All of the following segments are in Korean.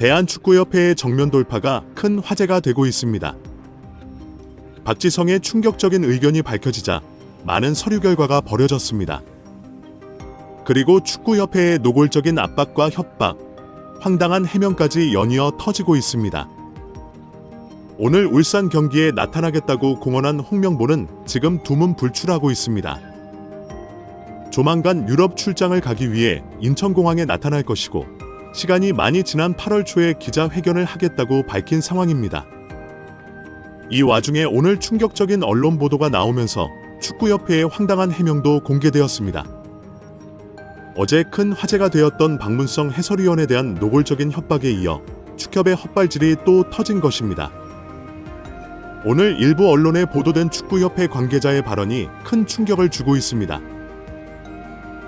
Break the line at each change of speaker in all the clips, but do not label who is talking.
대한축구협회의 정면 돌파가 큰 화제가 되고 있습니다. 박지성의 충격적인 의견이 밝혀지자 많은 서류 결과가 벌어졌습니다. 그리고 축구협회의 노골적인 압박과 협박, 황당한 해명까지 연이어 터지고 있습니다. 오늘 울산 경기에 나타나겠다고 공언한 홍명보는 지금 두문불출하고 있습니다. 조만간 유럽 출장을 가기 위해 인천공항에 나타날 것이고 시간이 많이 지난 8월 초에 기자회견을 하겠다고 밝힌 상황입니다. 이 와중에 오늘 충격적인 언론 보도가 나오면서 축구협회의 황당한 해명도 공개되었습니다. 어제 큰 화제가 되었던 박문성 해설위원에 대한 노골적인 협박에 이어 축협의 헛발질이 또 터진 것입니다. 오늘 일부 언론에 보도된 축구협회 관계자의 발언이 큰 충격을 주고 있습니다.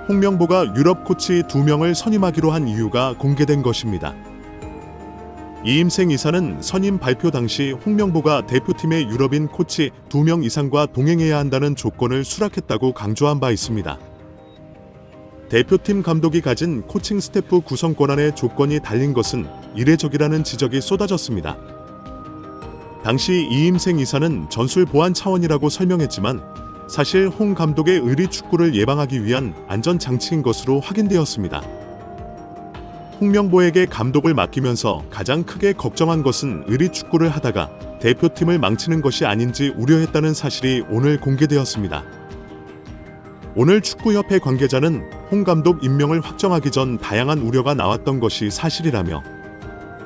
홍명보가 유럽 코치 2명을 선임하기로 한 이유가 공개된 것입니다. 이임생 이사는 선임 발표 당시 홍명보가 대표팀의 유럽인 코치 2명 이상과 동행해야 한다는 조건을 수락했다고 강조한 바 있습니다. 대표팀 감독이 가진 코칭 스태프 구성 권한의 조건이 달린 것은 이례적이라는 지적이 쏟아졌습니다. 당시 이임생 이사는 전술 보안 차원이라고 설명했지만 사실 홍 감독의 의리 축구를 예방하기 위한 안전 장치인 것으로 확인되었습니다. 홍명보에게 감독을 맡기면서 가장 크게 걱정한 것은 의리 축구를 하다가 대표팀을 망치는 것이 아닌지 우려했다는 사실이 오늘 공개되었습니다. 오늘 축구협회 관계자는 홍 감독 임명을 확정하기 전 다양한 우려가 나왔던 것이 사실이라며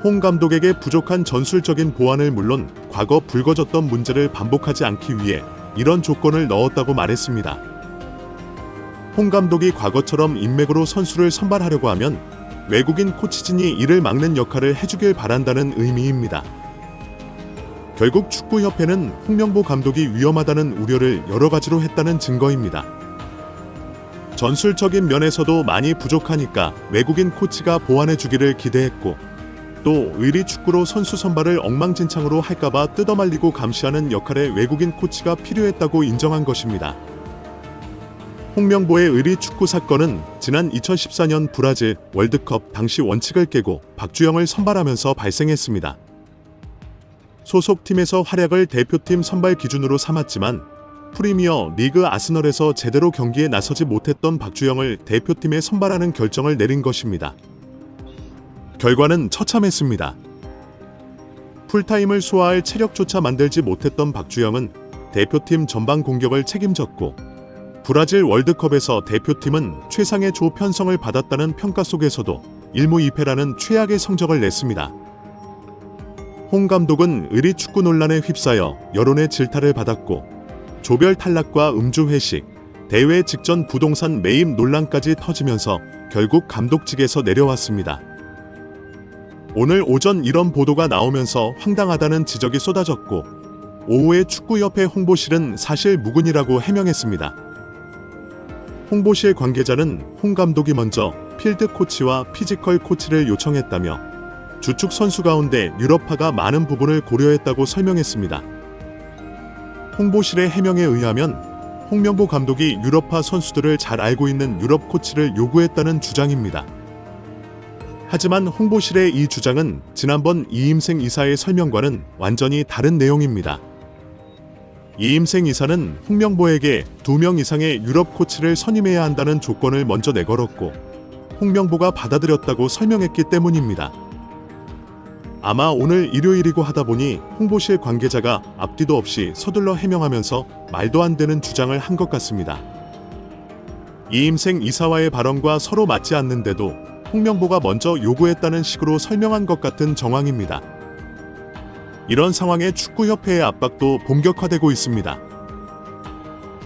홍 감독에게 부족한 전술적인 보완을 물론 과거 불거졌던 문제를 반복하지 않기 위해 이런 조건을 넣었다고 말했습니다. 홍 감독이 과거처럼 인맥으로 선수를 선발하려고 하면 외국인 코치진이 이를 막는 역할을 해주길 바란다는 의미입니다. 결국 축구협회는 홍명보 감독이 위험하다는 우려를 여러 가지로 했다는 증거입니다. 전술적인 면에서도 많이 부족하니까 외국인 코치가 보완해주기를 기대했고 또 의리 축구로 선수 선발을 엉망진창으로 할까봐 뜯어말리고 감시하는 역할의 외국인 코치가 필요했다고 인정한 것입니다. 홍명보의 의리 축구 사건은 지난 2014년 브라질 월드컵 당시 원칙을 깨고 박주영을 선발하면서 발생했습니다. 소속팀에서 활약을 대표팀 선발 기준으로 삼았지만 프리미어 리그 아스널에서 제대로 경기에 나서지 못했던 박주영을 대표팀에 선발하는 결정을 내린 것입니다. 결과는 처참했습니다. 풀타임을 소화할 체력조차 만들지 못했던 박주영은 대표팀 전방 공격을 책임졌고 브라질 월드컵에서 대표팀은 최상의 조 편성을 받았다는 평가 속에서도 1무 2패라는 최악의 성적을 냈습니다. 홍 감독은 의리 축구 논란에 휩싸여 여론의 질타를 받았고 조별 탈락과 음주 회식, 대회 직전 부동산 매입 논란까지 터지면서 결국 감독직에서 내려왔습니다. 오늘 오전 이런 보도가 나오면서 황당하다는 지적이 쏟아졌고 오후에 축구협회 홍보실은 사실 무근이라고 해명했습니다. 홍보실 관계자는 홍 감독이 먼저 필드 코치와 피지컬 코치를 요청했다며 주축 선수 가운데 유럽파가 많은 부분을 고려했다고 설명했습니다. 홍보실의 해명에 의하면 홍명보 감독이 유럽파 선수들을 잘 알고 있는 유럽 코치를 요구했다는 주장입니다. 하지만 홍보실의 이 주장은 지난번 이임생 이사의 설명과는 완전히 다른 내용입니다. 이임생 이사는 홍명보에게 2명 이상의 유럽 코치를 선임해야 한다는 조건을 먼저 내걸었고 홍명보가 받아들였다고 설명했기 때문입니다. 아마 오늘 일요일이고 하다 보니 홍보실 관계자가 앞뒤도 없이 서둘러 해명하면서 말도 안 되는 주장을 한 것 같습니다. 이임생 이사와의 발언과 서로 맞지 않는데도 홍명보가 먼저 요구했다는 식으로 설명한 것 같은 정황입니다. 이런 상황에 축구협회의 압박도 본격화되고 있습니다.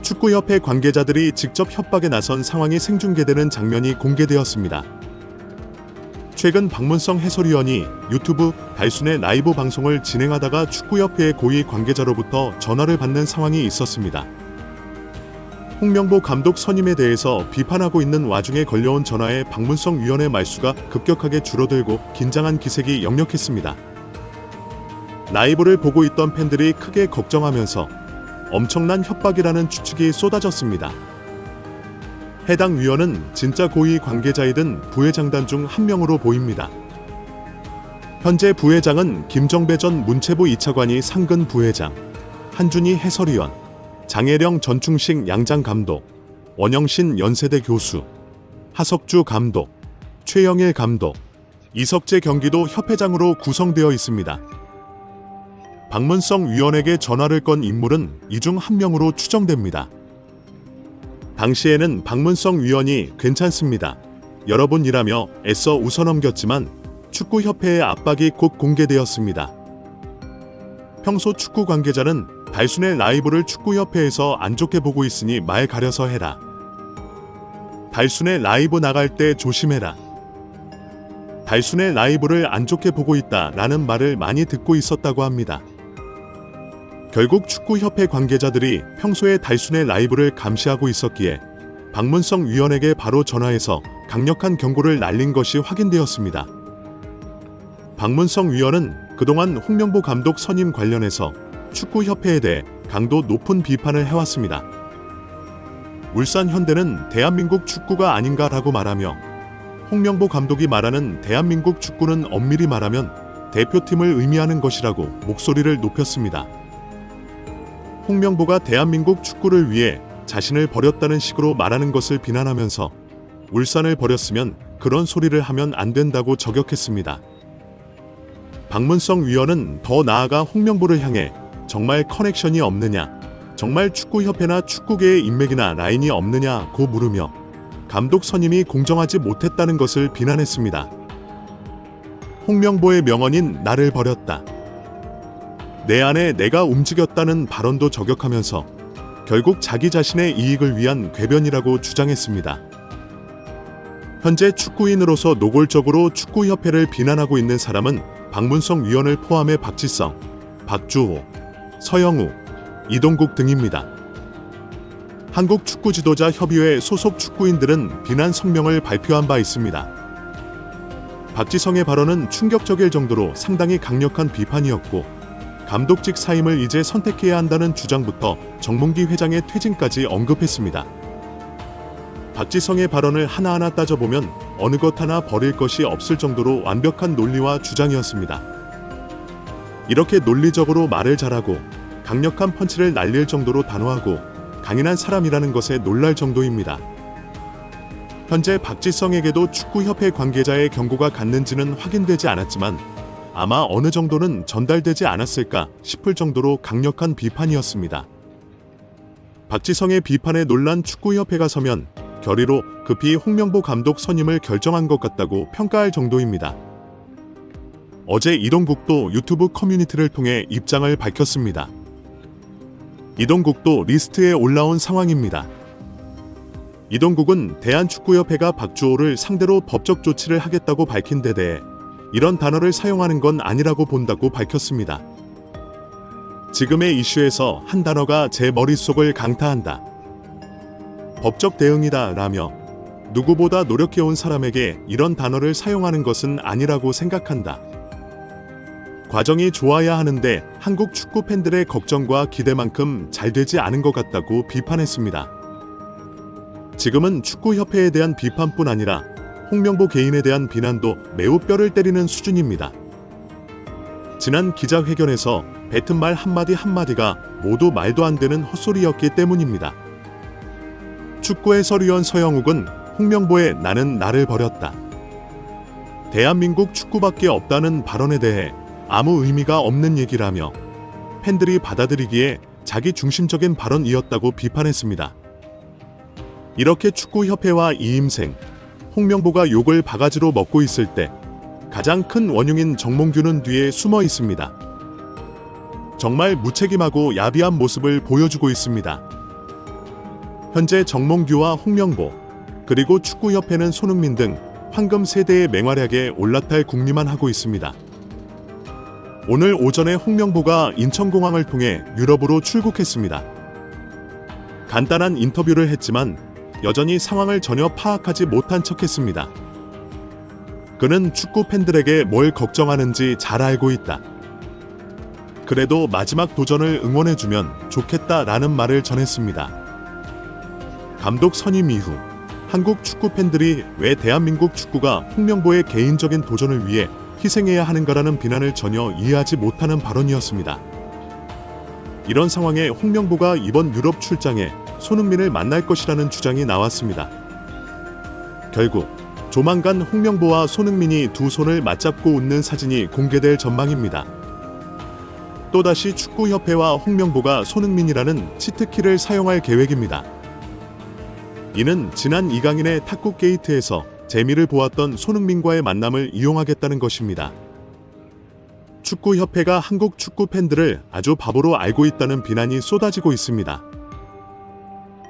축구협회 관계자들이 직접 협박에 나선 상황이 생중계되는 장면이 공개되었습니다. 최근 박문성 해설위원이 유튜브 달순의 라이브 방송을 진행하다가 축구협회의 고위 관계자로부터 전화를 받는 상황이 있었습니다. 홍명보 감독 선임에 대해서 비판하고 있는 와중에 걸려온 전화에 박문성 위원의 말수가 급격하게 줄어들고 긴장한 기색이 역력했습니다. 라이브를 보고 있던 팬들이 크게 걱정하면서 엄청난 협박이라는 추측이 쏟아졌습니다. 해당 위원은 진짜 고위 관계자이든 부회장단 중 한 명으로 보입니다. 현재 부회장은 김정배 전 문체부 2차관이 상근 부회장, 한준희 해설위원, 장혜령 전충식 양장 감독, 원영신 연세대 교수, 하석주 감독, 최영일 감독, 이석재 경기도 협회장으로 구성되어 있습니다. 박문성 위원에게 전화를 건 인물은 이 중 한 명으로 추정됩니다. 당시에는 박문성 위원이 괜찮습니다. 여러분이라며 애써 웃어넘겼지만 축구협회의 압박이 곧 공개되었습니다. 평소 축구 관계자는 달순의 라이브를 축구협회에서 안 좋게 보고 있으니 말 가려서 해라. 달순의 라이브 나갈 때 조심해라. 달순의 라이브를 안 좋게 보고 있다라는 말을 많이 듣고 있었다고 합니다. 결국 축구협회 관계자들이 평소에 달순의 라이브를 감시하고 있었기에 박문성 위원에게 바로 전화해서 강력한 경고를 날린 것이 확인되었습니다. 박문성 위원은 그동안 홍명보 감독 선임 관련해서 축구협회에 대해 강도 높은 비판을 해왔습니다. 울산 현대는 대한민국 축구가 아닌가라고 말하며 홍명보 감독이 말하는 대한민국 축구는 엄밀히 말하면 대표팀을 의미하는 것이라고 목소리를 높였습니다. 홍명보가 대한민국 축구를 위해 자신을 버렸다는 식으로 말하는 것을 비난하면서 울산을 버렸으면 그런 소리를 하면 안 된다고 저격했습니다. 박문성 위원은 더 나아가 홍명보를 향해 정말 커넥션이 없느냐, 정말 축구협회나 축구계의 인맥이나 라인이 없느냐고 물으며 감독 선임이 공정하지 못했다는 것을 비난했습니다. 홍명보의 명언인 나를 버렸다. 내 안에 내가 움직였다는 발언도 저격하면서 결국 자기 자신의 이익을 위한 궤변이라고 주장했습니다. 현재 축구인으로서 노골적으로 축구협회를 비난하고 있는 사람은 박문성 위원을 포함해 박지성, 박주호, 서영우, 이동국 등입니다. 한국축구지도자협의회 소속 축구인들은 비난 성명을 발표한 바 있습니다. 박지성의 발언은 충격적일 정도로 상당히 강력한 비판이었고 감독직 사임을 이제 선택해야 한다는 주장부터 정몽기 회장의 퇴진까지 언급했습니다. 박지성의 발언을 하나하나 따져보면 어느 것 하나 버릴 것이 없을 정도로 완벽한 논리와 주장이었습니다. 이렇게 논리적으로 말을 잘하고 강력한 펀치를 날릴 정도로 단호하고 강인한 사람이라는 것에 놀랄 정도입니다. 현재 박지성에게도 축구협회 관계자의 경고가 갔는지는 확인되지 않았지만 아마 어느 정도는 전달되지 않았을까 싶을 정도로 강력한 비판이었습니다. 박지성의 비판에 놀란 축구협회가 서면 결의로 급히 홍명보 감독 선임을 결정한 것 같다고 평가할 정도입니다. 어제 이동국도 유튜브 커뮤니티를 통해 입장을 밝혔습니다. 이동국도 리스트에 올라온 상황입니다. 이동국은 대한축구협회가 박주호를 상대로 법적 조치를 하겠다고 밝힌 데 대해 이런 단어를 사용하는 건 아니라고 본다고 밝혔습니다. 지금의 이슈에서 한 단어가 제 머릿속을 강타한다. 법적 대응이다 라며 누구보다 노력해온 사람에게 이런 단어를 사용하는 것은 아니라고 생각한다. 과정이 좋아야 하는데 한국 축구 팬들의 걱정과 기대만큼 잘 되지 않은 것 같다고 비판했습니다. 지금은 축구협회에 대한 비판뿐 아니라 홍명보 개인에 대한 비난도 매우 뼈를 때리는 수준입니다. 지난 기자회견에서 뱉은 말 한마디 한마디가 모두 말도 안 되는 헛소리였기 때문입니다. 축구 해설위원 서영욱은 홍명보의 나는 나를 버렸다. 대한민국 축구밖에 없다는 발언에 대해 아무 의미가 없는 얘기라며 팬들이 받아들이기에 자기 중심적인 발언이었다고 비판했습니다. 이렇게 축구협회와 이임생, 홍명보가 욕을 바가지로 먹고 있을 때 가장 큰 원흉인 정몽규는 뒤에 숨어 있습니다. 정말 무책임하고 야비한 모습을 보여주고 있습니다. 현재 정몽규와 홍명보, 그리고 축구협회는 손흥민 등 황금 세대의 맹활약에 올라탈 궁리만 하고 있습니다. 오늘 오전에 홍명보가 인천공항을 통해 유럽으로 출국했습니다. 간단한 인터뷰를 했지만 여전히 상황을 전혀 파악하지 못한 척했습니다. 그는 축구 팬들에게 뭘 걱정하는지 잘 알고 있다. 그래도 마지막 도전을 응원해주면 좋겠다라는 말을 전했습니다. 감독 선임 이후 한국 축구 팬들이 왜 대한민국 축구가 홍명보의 개인적인 도전을 위해 희생해야 하는가라는 비난을 전혀 이해하지 못하는 발언이었습니다. 이런 상황에 홍명보가 이번 유럽 출장에 손흥민을 만날 것이라는 주장이 나왔습니다. 결국 조만간 홍명보와 손흥민이 두 손을 맞잡고 웃는 사진이 공개될 전망입니다. 또다시 축구협회와 홍명보가 손흥민이라는 치트키를 사용할 계획입니다. 이는 지난 이강인의 탁구 게이트에서 재미를 보았던 손흥민과의 만남을 이용하겠다는 것입니다. 축구협회가 한국 축구 팬들을 아주 바보로 알고 있다는 비난이 쏟아지고 있습니다.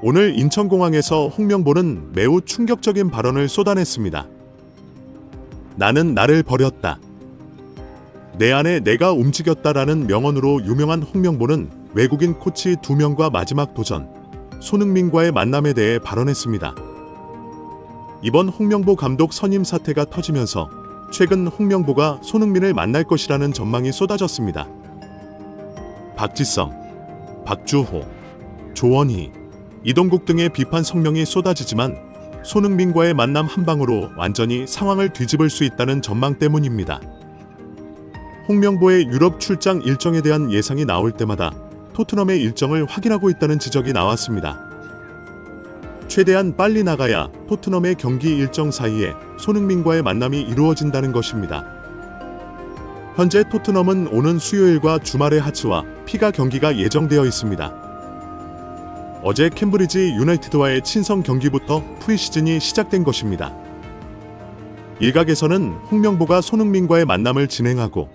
오늘 인천공항에서 홍명보는 매우 충격적인 발언을 쏟아냈습니다. 나는 나를 버렸다. 내 안에 내가 움직였다라는 명언으로 유명한 홍명보는 외국인 코치 2명과 마지막 도전, 손흥민과의 만남에 대해 발언했습니다. 이번 홍명보 감독 선임 사태가 터지면서 최근 홍명보가 손흥민을 만날 것이라는 전망이 쏟아졌습니다. 박지성, 박주호, 조원희, 이동국 등의 비판 성명이 쏟아지지만 손흥민과의 만남 한 방으로 완전히 상황을 뒤집을 수 있다는 전망 때문입니다. 홍명보의 유럽 출장 일정에 대한 예상이 나올 때마다 토트넘의 일정을 확인하고 있다는 지적이 나왔습니다. 최대한 빨리 나가야 토트넘의 경기 일정 사이에 손흥민과의 만남이 이루어진다는 것입니다. 현재 토트넘은 오는 수요일과 주말에 하츠와 피가 경기가 예정되어 있습니다. 어제 캠브리지 유나이티드와의 친선 경기부터 프리시즌이 시작된 것입니다. 일각에서는 홍명보가 손흥민과의 만남을 진행하고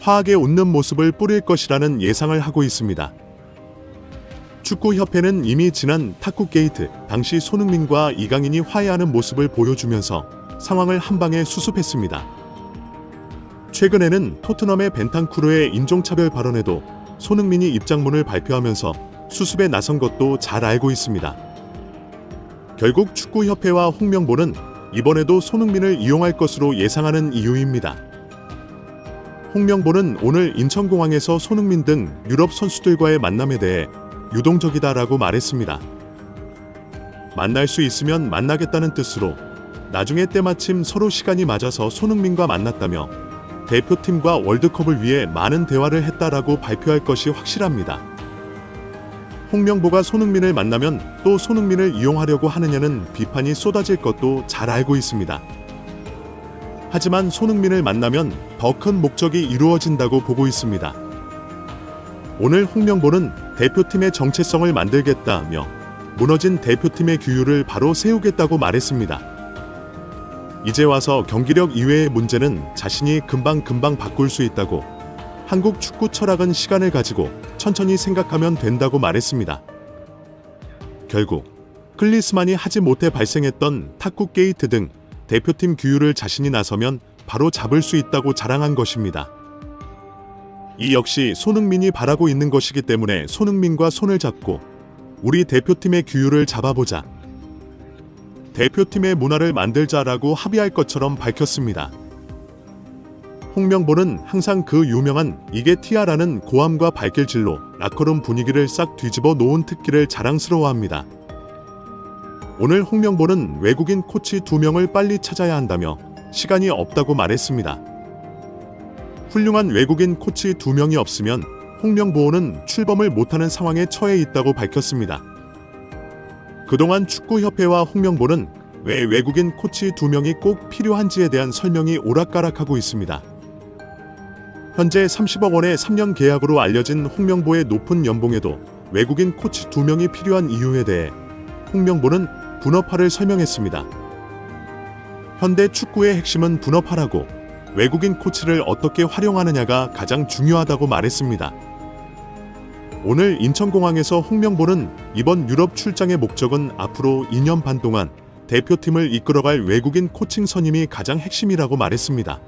화하게 웃는 모습을 뿌릴 것이라는 예상을 하고 있습니다. 축구협회는 이미 지난 탁구 게이트 당시 손흥민과 이강인이 화해하는 모습을 보여주면서 상황을 한방에 수습했습니다. 최근에는 토트넘의 벤탄쿠르의 인종차별 발언에도 손흥민이 입장문을 발표하면서 수습에 나선 것도 잘 알고 있습니다. 결국 축구협회와 홍명보는 이번에도 손흥민을 이용할 것으로 예상하는 이유입니다. 홍명보는 오늘 인천공항에서 손흥민 등 유럽 선수들과의 만남에 대해 유동적이다라고 말했습니다. 만날 수 있으면 만나겠다는 뜻으로 나중에 때마침 서로 시간이 맞아서 손흥민과 만났다며 대표팀과 월드컵을 위해 많은 대화를 했다라고 발표할 것이 확실합니다. 홍명보가 손흥민을 만나면 또 손흥민을 이용하려고 하느냐는 비판이 쏟아질 것도 잘 알고 있습니다. 하지만 손흥민을 만나면 더 큰 목적이 이루어진다고 보고 있습니다. 오늘 홍명보는 대표팀의 정체성을 만들겠다며 무너진 대표팀의 규율을 바로 세우겠다고 말했습니다. 이제 와서 경기력 이외의 문제는 자신이 금방 바꿀 수 있다고, 한국 축구 철학은 시간을 가지고 천천히 생각하면 된다고 말했습니다. 결국 클리스만이 하지 못해 발생했던 탁구 게이트 등 대표팀 규율을 자신이 나서면 바로 잡을 수 있다고 자랑한 것입니다. 이 역시 손흥민이 바라고 있는 것이기 때문에 손흥민과 손을 잡고 우리 대표팀의 규율을 잡아보자, 대표팀의 문화를 만들자라고 합의할 것처럼 밝혔습니다. 홍명보는 항상 그 유명한 이게 티아라는 고함과 발길질로 라커룸 분위기를 싹 뒤집어 놓은 특기를 자랑스러워합니다. 오늘 홍명보는 외국인 코치 2명을 빨리 찾아야 한다며 시간이 없다고 말했습니다. 훌륭한 외국인 코치 2명이 없으면 홍명보는 출범을 못하는 상황에 처해 있다고 밝혔습니다. 그동안 축구협회와 홍명보는 왜 외국인 코치 2명이 꼭 필요한지에 대한 설명이 오락가락하고 있습니다. 현재 30억 원의 3년 계약으로 알려진 홍명보의 높은 연봉에도 외국인 코치 2명이 필요한 이유에 대해 홍명보는 분업화를 설명했습니다. 현대 축구의 핵심은 분업화라고, 외국인 코치를 어떻게 활용하느냐가 가장 중요하다고 말했습니다. 오늘 인천공항에서 홍명보는 이번 유럽 출장의 목적은 앞으로 2년 반 동안 대표팀을 이끌어갈 외국인 코칭 선임이 가장 핵심이라고 말했습니다.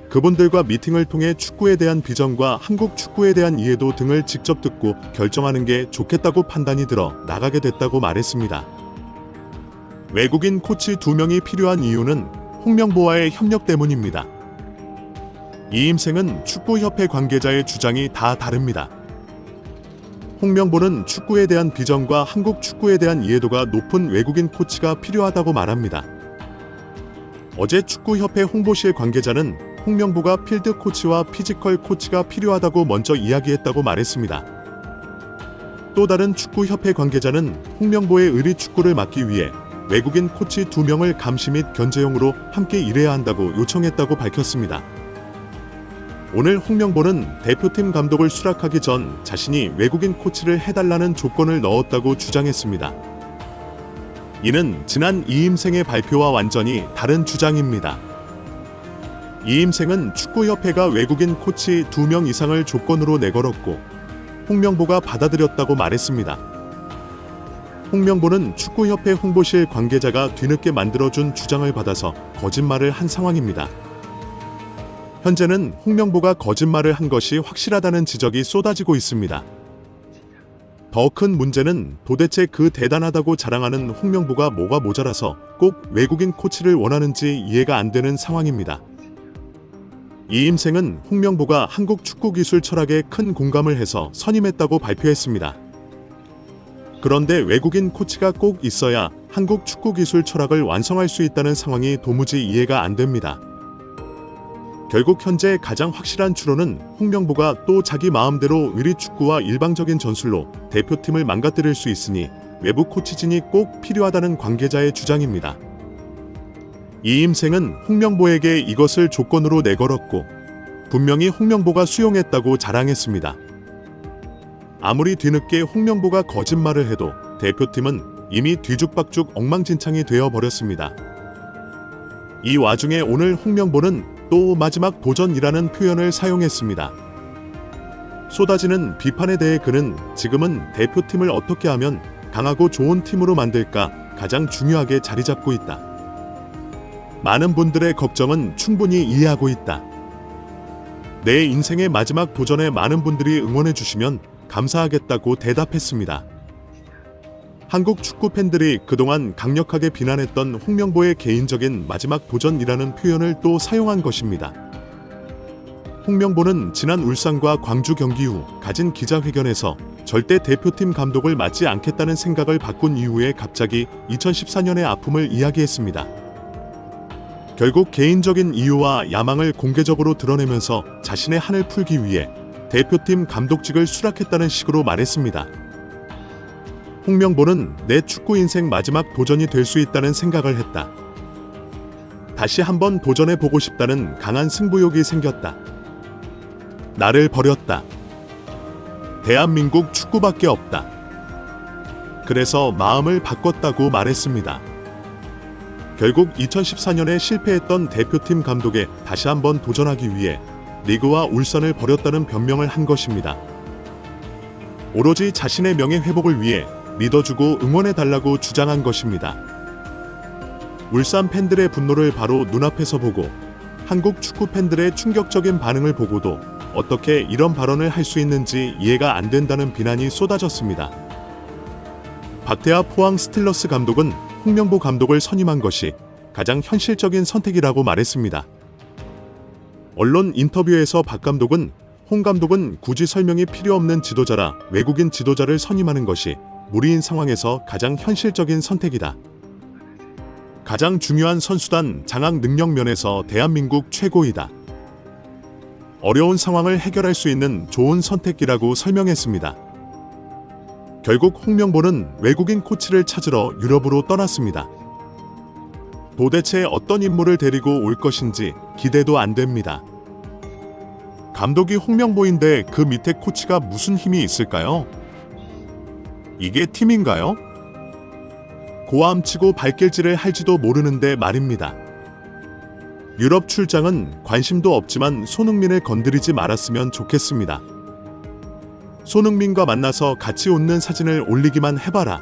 그분들과 미팅을 통해 축구에 대한 비전과 한국 축구에 대한 이해도 등을 직접 듣고 결정하는 게 좋겠다고 판단이 들어 나가게 됐다고 말했습니다. 외국인 코치 2명이 필요한 이유는 홍명보와의 협력 때문입니다. 이임생은 축구협회 관계자의 주장이 다 다릅니다. 홍명보는 축구에 대한 비전과 한국 축구에 대한 이해도가 높은 외국인 코치가 필요하다고 말합니다. 어제 축구협회 홍보실 관계자는 홍명보가 필드 코치와 피지컬 코치가 필요하다고 먼저 이야기했다고 말했습니다. 또 다른 축구협회 관계자는 홍명보의 의리 축구를 막기 위해 외국인 코치 2명을 감시 및 견제용으로 함께 일해야 한다고 요청했다고 밝혔습니다. 오늘 홍명보는 대표팀 감독을 수락하기 전 자신이 외국인 코치를 해달라는 조건을 넣었다고 주장했습니다. 이는 지난 이임생의 발표와 완전히 다른 주장입니다. 이임생은 축구협회가 외국인 코치 2명 이상을 조건으로 내걸었고 홍명보가 받아들였다고 말했습니다. 홍명보는 축구협회 홍보실 관계자가 뒤늦게 만들어준 주장을 받아서 거짓말을 한 상황입니다. 현재는 홍명보가 거짓말을 한 것이 확실하다는 지적이 쏟아지고 있습니다. 더 큰 문제는 도대체 그 대단하다고 자랑하는 홍명보가 뭐가 모자라서 꼭 외국인 코치를 원하는지 이해가 안 되는 상황입니다. 이임생은 홍명보가 한국 축구 기술 철학에 큰 공감을 해서 선임했다고 발표했습니다. 그런데 외국인 코치가 꼭 있어야 한국 축구 기술 철학을 완성할 수 있다는 상황이 도무지 이해가 안 됩니다. 결국 현재 가장 확실한 추론은 홍명보가 또 자기 마음대로 의리 축구와 일방적인 전술로 대표팀을 망가뜨릴 수 있으니 외부 코치진이 꼭 필요하다는 관계자의 주장입니다. 이임생은 홍명보에게 이것을 조건으로 내걸었고 분명히 홍명보가 수용했다고 자랑했습니다. 아무리 뒤늦게 홍명보가 거짓말을 해도 대표팀은 이미 뒤죽박죽 엉망진창이 되어버렸습니다. 이 와중에 오늘 홍명보는 또 마지막 도전이라는 표현을 사용했습니다. 쏟아지는 비판에 대해 그는 지금은 대표팀을 어떻게 하면 강하고 좋은 팀으로 만들까 가장 중요하게 자리 잡고 있다. 많은 분들의 걱정은 충분히 이해하고 있다. 내 인생의 마지막 도전에 많은 분들이 응원해 주시면 감사하겠다고 대답했습니다. 한국 축구 팬들이 그동안 강력하게 비난했던 홍명보의 개인적인 마지막 도전이라는 표현을 또 사용한 것입니다. 홍명보는 지난 울산과 광주 경기 후 가진 기자회견에서 절대 대표팀 감독을 맡지 않겠다는 생각을 바꾼 이후에 갑자기 2014년의 아픔을 이야기했습니다. 결국 개인적인 이유와 야망을 공개적으로 드러내면서 자신의 한을 풀기 위해 대표팀 감독직을 수락했다는 식으로 말했습니다. 홍명보는 내 축구 인생 마지막 도전이 될 수 있다는 생각을 했다. 다시 한번 도전해보고 싶다는 강한 승부욕이 생겼다. 나를 버렸다. 대한민국 축구밖에 없다. 그래서 마음을 바꿨다고 말했습니다. 결국 2014년에 실패했던 대표팀 감독에 다시 한번 도전하기 위해 리그와 울산을 버렸다는 변명을 한 것입니다. 오로지 자신의 명예 회복을 위해 믿어주고 응원해달라고 주장한 것입니다. 울산 팬들의 분노를 바로 눈앞에서 보고 한국 축구 팬들의 충격적인 반응을 보고도 어떻게 이런 발언을 할 수 있는지 이해가 안 된다는 비난이 쏟아졌습니다. 박태하 포항 스틸러스 감독은 홍명보 감독을 선임한 것이 가장 현실적인 선택이라고 말했습니다. 언론 인터뷰에서 박 감독은 홍 감독은 굳이 설명이 필요 없는 지도자라 외국인 지도자를 선임하는 것이 무리인 상황에서 가장 현실적인 선택이다. 가장 중요한 선수단 장악 능력 면에서 대한민국 최고이다. 어려운 상황을 해결할 수 있는 좋은 선택이라고 설명했습니다. 결국 홍명보는 외국인 코치를 찾으러 유럽으로 떠났습니다. 도대체 어떤 인물을 데리고 올 것인지 기대도 안 됩니다. 감독이 홍명보인데 그 밑에 코치가 무슨 힘이 있을까요? 이게 팀인가요? 고함치고 발길질을 할지도 모르는데 말입니다. 유럽 출장은 관심도 없지만 손흥민을 건드리지 말았으면 좋겠습니다. 손흥민과 만나서 같이 웃는 사진을 올리기만 해봐라.